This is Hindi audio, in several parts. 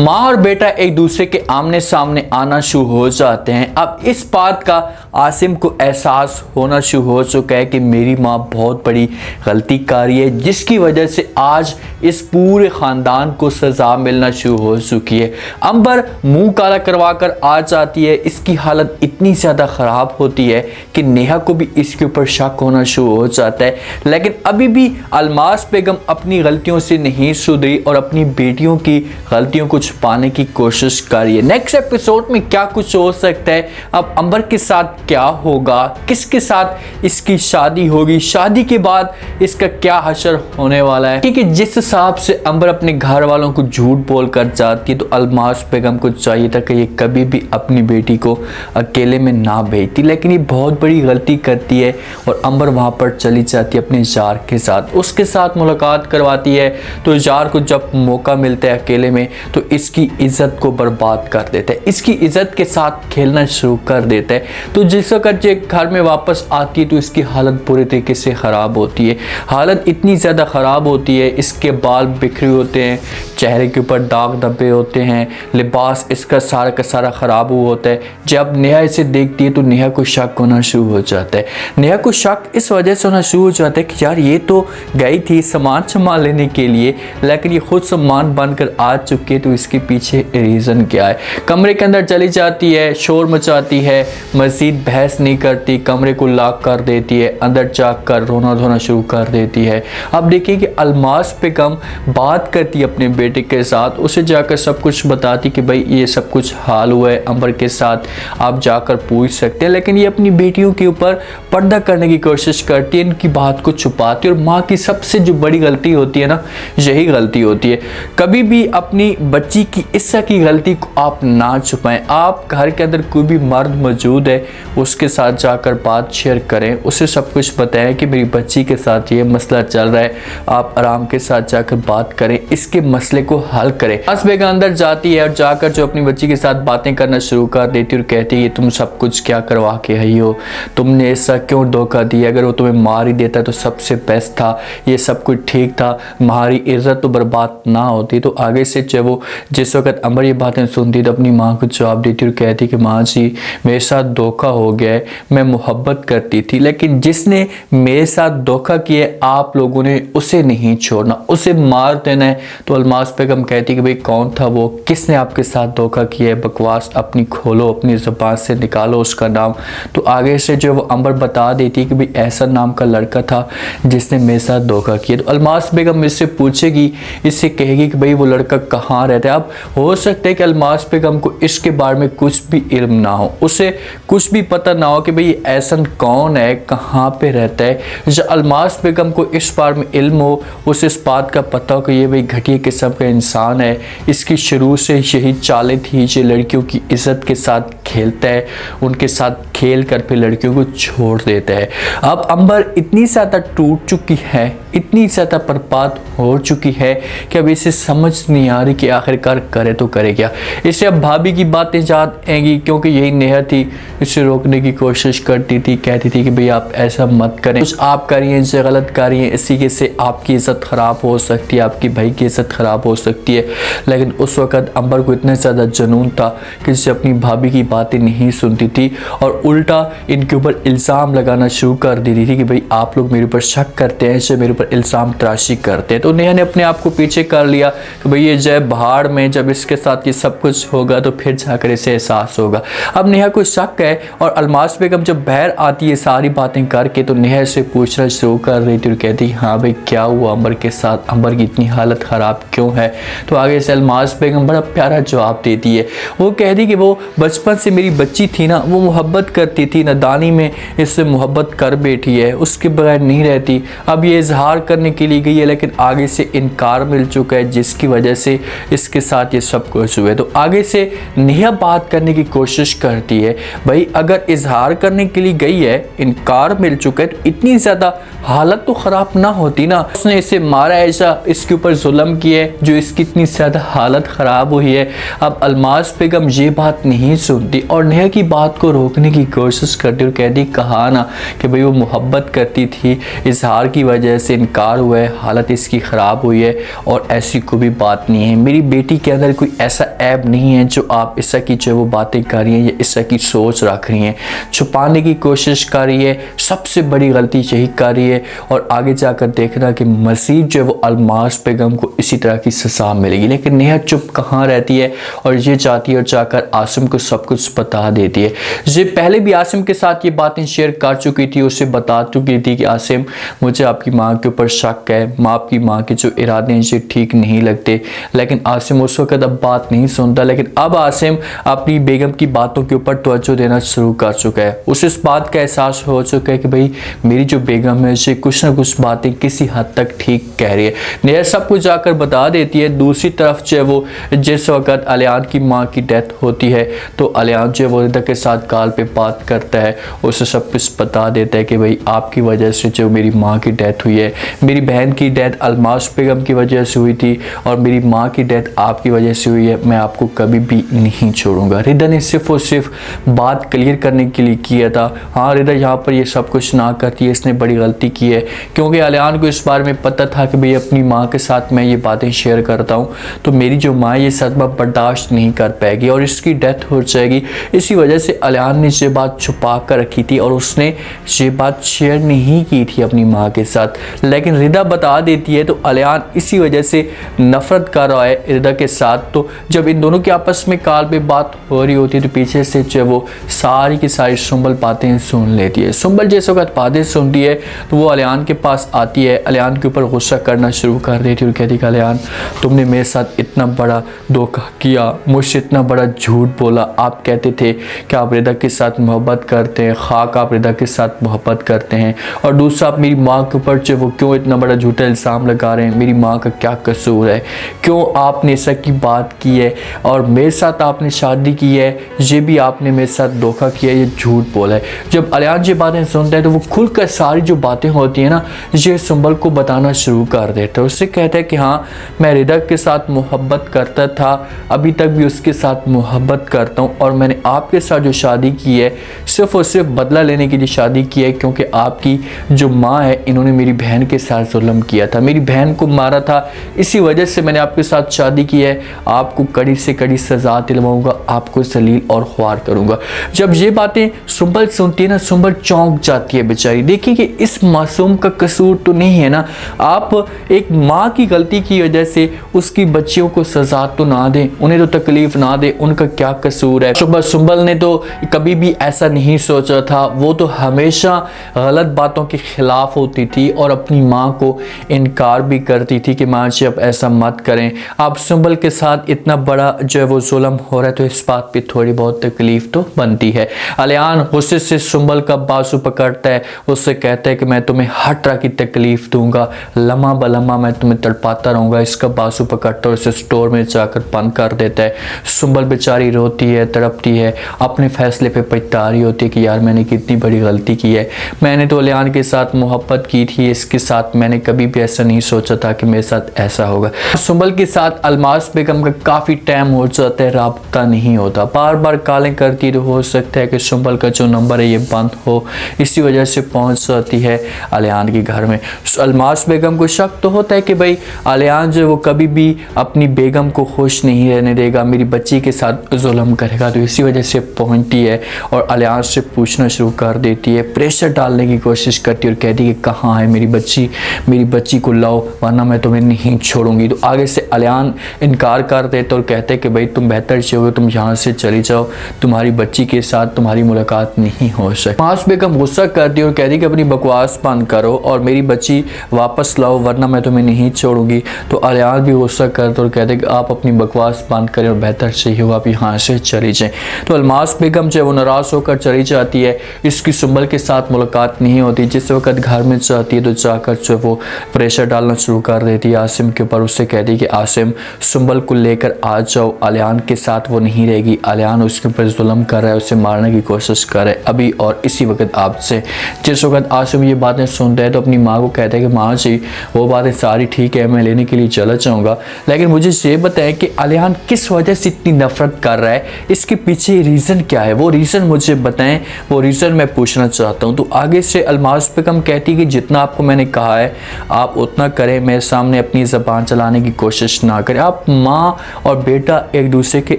माँ और बेटा एक दूसरे के आमने सामने आना शुरू हो जाते हैं। अब इस बात का आसिम को एहसास होना शुरू हो चुका है कि मेरी माँ बहुत बड़ी गलती कर रही है, जिसकी वजह से आज इस पूरे ख़ानदान को सज़ा मिलना शुरू हो चुकी है। अंबर मुंह काला करवा कर आ जाती है। इसकी हालत इतनी ज़्यादा ख़राब होती है कि नेहा को भी इसके ऊपर शक होना शुरू हो जाता है। लेकिन अभी भी अलमास बेगम अपनी गलतियों से नहीं सुधरी और अपनी बेटियों की गलतियों को छुपाने की कोशिश कर रही है। नेक्स्ट एपिसोड में क्या कुछ हो सकता है, अब अंबर के साथ क्या होगा, किसके साथ इसकी शादी होगी, शादी के बाद इसका क्या हशर होने वाला है। क्योंकि जिस हिसाब से अंबर अपने घर वालों को झूठ बोल कर जाती है, तो अलमास बेगम को चाहिए था कि ये कभी भी अपनी बेटी को अकेले में ना भेजती, लेकिन ये बहुत बड़ी गलती करती है और अंबर वहां पर चली जाती है अपने जार के साथ, उसके साथ मुलाकात करवाती है। तो जार को जब मौका मिलता है अकेले में, तो इसकी इज्जत को बर्बाद कर देता है, इसकी इज्जत के साथ खेलना शुरू कर देता है। तो जिस वक्त ये घर में वापस आती है तो इसकी हालत पूरे तरीके से ख़राब होती है। हालत इतनी ज़्यादा ख़राब होती है, इसके बाल बिखरे होते हैं, चेहरे के ऊपर दाग धब्बे होते हैं, लिबास इसका सारा का सारा ख़राब हुआ होता है। जब नेहा इसे देखती है तो नेहा को शक होना शुरू हो जाता है। नेहा को शक इस वजह से होना शुरू हो जाता है कि यार ये तो गई थी सामान लेने के लिए, लेकिन ये खुद सामान बनकर आ चुकी है, तो इसके पीछे रीज़न क्या है। कमरे के अंदर चली जाती है, शोर मचाती है, मज़ीद बहस नहीं करती, कमरे को लॉक कर देती है, अंदर जाकर रोना धोना शुरू कर देती है। अब देखिए कि अलमास बेगम बात करती है अपने बेटे के साथ, उसे जाकर सब कुछ बताती कि भाई ये सब कुछ हाल हुआ है अंबर के साथ, आप जाकर पूछ सकते हैं। लेकिन ये अपनी बेटियों के ऊपर पर्दा करने की कोशिश करती है, इनकी बात को छुपाती है। और माँ की सबसे जो बड़ी गलती होती है ना, यही गलती होती है। कभी भी अपनी बच्ची की इस्सा की गलती को आप ना छुपाएं। आप घर के अंदर कोई भी मर्द मौजूद है, उसके साथ जाकर बात शेयर करें, उसे सब कुछ बताएं कि मेरी बच्ची के साथ ये मसला चल रहा है, आप आराम के साथ जाकर बात करें, इसके मसले को हल करें। अलमास बेगम अंदर जाती है और जाकर जो अपनी बच्ची के साथ बातें करना शुरू कर देती है और कहती है तुम सब कुछ क्या करवा के आई हो, तुमने ऐसा क्यों धोखा दिया, अगर वो तुम्हें मार ही देता तो सबसे बेस्ट था, ये सब कुछ ठीक था, हमारी इज्जत तो बर्बाद ना होती। तो आगे से जब वो जिस वक्त अंबर ये बातें सुनती तो अपनी माँ को जवाब देती और कहती कि माँ जी मेरे साथ धोखा हो गया है, मैं मोहब्बत करती थी, लेकिन जिसने मेरे साथ धोखा किया आप लोगों ने उसे नहीं छोड़ना, उसे मार देना है। तो अलमास बेगम कहती कि भाई कौन था वो, किसने आपके साथ धोखा किया है, बकवास अपनी खोलो, अपनी ज़बान से निकालो उसका नाम। तो आगे से जो वो अंबर बता देती कि भाई ऐसा नाम का लड़का था जिसने मेरे साथ धोखा किया। तो अलमास बेगम इससे पूछेगी, इससे कहेगी कि भाई वो लड़का कहाँ रहता है। अब हो सकता है कि अलमास बेगम को इसके बारे में कुछ भी इल्म ना हो, उसे कुछ भी पता ना हो कि भाई ऐसा कौन है, कहाँ पे रहता है। जब अलमास बेगम को इस बारे में इल्म हो, उसे इस बात का पता हो कि ये भाई घटिया किस्म का इंसान है, इसकी शुरू से यही चालें थी, ये लड़कियों की इज्जत के साथ खेलता है, उनके साथ खेल कर फिर लड़कियों को छोड़ देता है। अब अंबर इतनी ज़्यादा टूट चुकी है, इतनी ज़्यादा बर्बाद हो चुकी है कि अब इसे समझ नहीं आ रही कि आखिरकार करे तो करे क्या। इसे अब भाभी की बातें याद आएंगी, क्योंकि यही नेहा थी, इसे रोकने की कोशिश करती थी, कहती थी कि भाई आप ऐसा मत करें, कुछ आप करिए, इनसे गलत करिए, इसी से आपकी इज्जत ख़राब हो सकती है, आपकी भाई की इज्जत ख़राब हो सकती है। लेकिन उस वक़्त अंबर को इतना ज़्यादा जुनून था कि इसे अपनी भाभी की बातें नहीं सुनती थी और उल्टा इनके ऊपर इल्ज़ाम लगाना शुरू कर देती थी कि भाई आप लोग मेरे ऊपर शक करते हैं, इसे मेरे ऊपर इल्ज़ाम तराशी करते हैं। तो नेहा ने अपने आप को पीछे कर लिया कि भाई ये जय भाड़ में, जब इसके साथ ये सब कुछ होगा तो फिर जाकर इसे एहसास होगा। अब नेहा को शक है और अलमास बेगम जब बाहर आती है सारी बातें करके, तो नेहा से पूछना शुरू कर रही थी और कहती हाँ भाई क्या हुआ अंबर के साथ, अंबर की इतनी हालत ख़राब क्यों है। तो आगे से अलमास बेगम बड़ा प्यारा जवाब देती है, वो कहती कि वो बचपन से मेरी बच्ची थी ना, वो मोहब्बत करती थी, नादानी में इससे मोहब्बत कर बैठी है, उसके बगैर नहीं रहती। अब ये इजहार करने के लिए गई है, लेकिन आगे से इनकार मिल चुका है, जिसकी वजह से इसके साथ ये सब कुछ हुआ है। तो आगे से नेहा बात करने की कोशिश करती है, भाई अगर इजहार करने के लिए गई है, इनकार मिल चुका है, तो इतनी ज़्यादा हालत तो ख़राब ना होती ना, उसने इसे मारा ऐसा, इसके ऊपर जुल्म किया है जो इसकी इतनी ज़्यादा हालत ख़राब हुई है। अब अलमास बेगम ये बात नहीं सुनती और नेहा की बात को रोकने की कोशिश करती और कहती कहा ना कि भाई वो मोहब्बत करती थी, इजहार की वजह से इनकार हुआ है, हालत इसकी ख़राब हुई है और ऐसी कोई भी बात नहीं है, मेरी बेटी बेटी के अंदर कोई ऐसा ऐब नहीं है जो आप इस की जो वो बातें कर रही हैं या इस की सोच रख रही हैं, छुपाने की कोशिश कर रही है। सबसे बड़ी गलती यही कर रही है और आगे जाकर देखना कि मज़ीद जो वो अलमास बेगम को इसी तरह की सज़ा मिलेगी। लेकिन नेहा चुप कहाँ रहती है और ये चाहती है और जाकर आसिम को सब कुछ बता देती है। ये पहले भी आसिम के साथ ये बातें शेयर कर चुकी थी, उसे बता चुकी थी कि आसिम मुझे आपकी माँ के ऊपर शक है, आपकी माँ के जो इरादे हैं ये ठीक नहीं लगते। लेकिन आसिम उस वक्त अब बात नहीं सुनता। लेकिन अब आसिम अपनी बेगम की बातों के ऊपर तवज्जो देना शुरू कर चुका है। उसे इस बात का एहसास हो चुका है कि भाई मेरी जो बेगम है उसे कुछ ना कुछ बातें किसी हद तक ठीक कह रही है। नेहा सब कुछ जाकर बता देती है। दूसरी तरफ जो है वो जिस वक्त अलियान की माँ की डेथ होती है तो अलियान जो है वो रिदा के साथ कॉल पे बात करता है, उसे सब कुछ बता देता है कि भाई आपकी वजह से जो मेरी माँ की डेथ हुई है, मेरी बहन की डेथ अलमास बेगम की वजह से हुई थी और मेरी माँ की डेथ आपकी वजह से हुई है, मैं आपको कभी भी नहीं छोड़ूंगा। रिदा ने सिर्फ और सिर्फ बात क्लियर करने के लिए किया था। हाँ, रिदा यहाँ पर ये सब कुछ ना करती है, इसने बड़ी गलती की है क्योंकि अलियान को इस बारे में पता था कि भाई अपनी माँ के साथ मैं ये बातें शेयर करता हूँ तो मेरी जो माँ ये सदमा बर्दाश्त नहीं कर पाएगी और इसकी डेथ हो जाएगी। इसी वजह से अलियान ने ये बात छुपा कर रखी थी और उसने ये बात शेयर नहीं की थी अपनी माँ के साथ। लेकिन रिदा बता देती है तो अलियान इसी वजह से नफरत कर रहा है रिदा के साथ। तो जब इन दोनों के आपस में कॉल पे बात हो रही होती है तो पीछे से जो वो सारी की सारी सुंबल बातें सुन लेती है। सुंबल जैसे वक्त बातें सुनती है तो वो अलियान के पास आती है, अलियान के ऊपर गुस्सा करना शुरू कर देती है और कहती है अलियान तुमने मेरे साथ इतना बड़ा धोखा किया, मुझसे इतना बड़ा झूठ बोला। आप कहते थे कि आप रिदा के साथ मोहब्बत करते हैं, खाक आप रिदा के साथ मोहब्बत करते हैं और दूसरा आप मेरी माँ के ऊपर जो वो क्यों इतना बड़ा झूठा इल्ज़ाम लगा रहे हैं, मेरी माँ का क्या कसूर है, क्यों आपने ऐसा की बात की है और मेरे साथ आपने शादी की है, ये भी आपने मेरे साथ धोखा किया, ये झूठ बोला है। जब अलियान ये बातें सुनता है तो वो खुलकर सारी जो बातें होती हैं ना ये सुंबल को बताना शुरू कर देता है। उससे कहता है कि हाँ मैं रिदा के साथ मोहब्बत करता था, अभी तक भी उसके साथ मोहब्बत करता हूँ और मैंने आपके साथ जो शादी की है सिर्फ और सिर्फ बदला लेने के लिए शादी की है क्योंकि आपकी जो माँ है इन्होंने मेरी बहन के साथ जुल्म किया था, मेरी बहन को मारा था, इसी वजह से मैंने आपके साथ शादी की है। आपको कड़ी से कड़ी सज़ा दिलवाऊंगा, आपको जलील और ख्वार करूंगा। जब ये बातें सुंबल सुनती है ना सुंबल चौंक जाती है बेचारी। देखिए कि इस मासूम का कसूर तो नहीं है ना, आप एक माँ की गलती की वजह से उसकी बच्चियों को सज़ा तो ना दें, उन्हें तो तकलीफ ना दें, उनका क्या कसूर है। सुंबल ने तो कभी भी ऐसा नहीं सोचा था, वो तो हमेशा गलत बातों के खिलाफ होती थी और अपनी माँ को इनकार भी करती थी कि माँ जी अब ऐसा मत करें। अब सुंबल के साथ इतना बड़ा जो है वो जुल्म हो रहा है तो इस बात पे थोड़ी बहुत तकलीफ तो बनती है। अलियान गुस्से से सुंबल का बाजू पकड़ता है, उससे कहता है कि मैं तुम्हें हर तरह की तकलीफ दूंगा, लम्हा बलम्हा मैं तुम्हें तड़पाता रहूँगा। इसका बाजू पकड़ता है, उसे स्टोर में जाकर बंद कर देता है। सुंबल बेचारी रोती है, तड़पती है, अपने फैसले पे पछता रही होती है कि यार मैंने कितनी बड़ी गलती की है, मैंने तो अलियान के साथ मोहब्बत की थी, इसके साथ मैंने कभी भी ऐसा नहीं सोचा था कि मेरे साथ ऐसा होगा। सुंबल के साथ अलमास बेगम का काफ़ी टाइम हो जाता है, राब्ता नहीं होता, बार बार कॉलें करती तो हो सकता है कि सुंबल का जो नंबर है ये बंद हो, इसी वजह से पहुंच जाती है अलियान के घर में। अलमास बेगम को शक तो होता है कि भाई अलियान जो वो कभी भी अपनी बेगम को खुश नहीं रहने देगा, मेरी बच्ची के साथ जुल्म करेगा, तो इसी वजह से पहुंचती है और अलियान से पूछना शुरू कर देती है, प्रेशर डालने की कोशिश करती है और कहती है कि कहाँ है मेरी बच्ची को लाओ वरना मैं तुम्हें नहीं छोड़ूंगी। तो आगे से अलियान इनकार कर देते और कहते कि भाई तुम बेहतर चाहिए, तुम यहाँ से चली जाओ, तुम्हारी बच्ची के साथ तुम्हारी मुलाकात नहीं हो सकती। अलमास बेगम गुस्सा करती है और कहती कि अपनी बकवास बंद करो और मेरी बच्ची वापस लाओ वरना मैं तुम्हें नहीं छोड़ूंगी। तो अलियान भी गुस्सा करते और कहते कि आप अपनी बकवास बंद करें और बेहतर चाहिए हो आप यहाँ से चली जाएं। तो अलमास बेगम जो वो नाराज़ होकर चली जाती है, इसकी सुंबल के साथ मुलाकात नहीं होती। जिस वक्त घर में जाती है तो जाकर जो वो प्रेशर डालना शुरू कर देती है आसिम के ऊपर। उससे कहती है कि आसिम सुंबल को लेकर आ जाओ, अलियान के साथ वो नहीं रहेगी, अलियान उसके ऊपर जुल्म कर रहा है, उसे मारने की कोशिश कर रहा है अभी और इसी वक्त आपसे। जिस वक्त आसिम ये बातें सुनता है तो अपनी माँ को कहता है कि माँ जी वो बातें सारी ठीक है, मैं लेने के लिए चला जाऊँगा, लेकिन मुझे ये बताएं कि अलियान किस वजह से इतनी नफरत कर रहा है, इसके पीछे रीज़न क्या है, वो रीज़न मुझे बताएं, वो रीज़न मैं पूछना चाहता हूँ। तो आगे से अलमास बेगम कहती कि जितना आपको मैंने कहा है आप उतना करें, मेरे सामने अपनी ज़बान चलाने की कोशिश ना करें। आप माँ और बेटा एक दूसरे के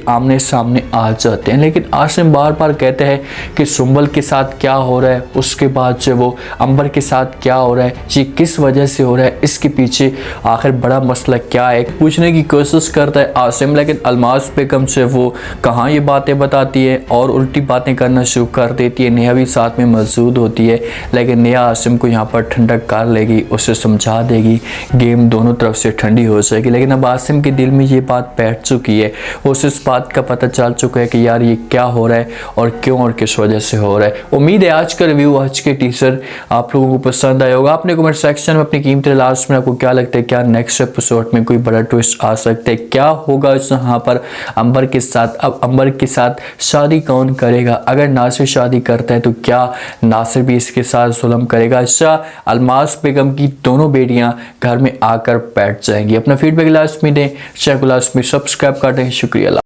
आमने सामने आ जाते हैं, लेकिन आसिम बार बार कहते हैं कि सुंबल के साथ क्या हो रहा है, उसके बाद जो वो अंबर के साथ क्या हो रहा है, ये किस वजह से हो रहा है, इसके पीछे आखिर बड़ा मसला क्या है, पूछने की कोशिश करता है आसिम। लेकिन अलमास बेगम से वो कहाँ ये बातें बताती है और उल्टी बातें करना शुरू कर देती है। नेहा भी साथ में मौजूद होती है, लेकिन नेहा आसिम को यहाँ पर ठंडक कर लेगी, उसे समझा देगी, गेम दोनों तरफ से ठंडी हो जाएगी। लेकिन अब आसिम के दिल में ये बात बैठ चुकी है, उसे इस बात का पता चल चुका है कि यार ये क्या हो रहा है और क्यों और किस वजह से हो रहा है। उम्मीद है आज का रिव्यू, आज के टीजर आप लोगों को पसंद आया होगा। आपने कमेंट सेक्शन में अपनी कीमती लास्ट में आपको क्या लगता है, क्या नेक्स्ट एपिसोड में कोई बड़ा ट्विस्ट आ सकता है, क्या होगा यहाँ पर अंबर के साथ। अब अंबर के साथ शादी कौन करेगा, अगर नासिर शादी करता है तो क्या नासिर भी इसके साथ जुल्म करेगा। अच्छा, अलमास बेगम की दोनों बेटियां घर में आकर बैठ जाएंगी। अपना फीडबैक लास्ट में दें, चैनल को लास्ट में सब्सक्राइब कर दें। शुक्रिया।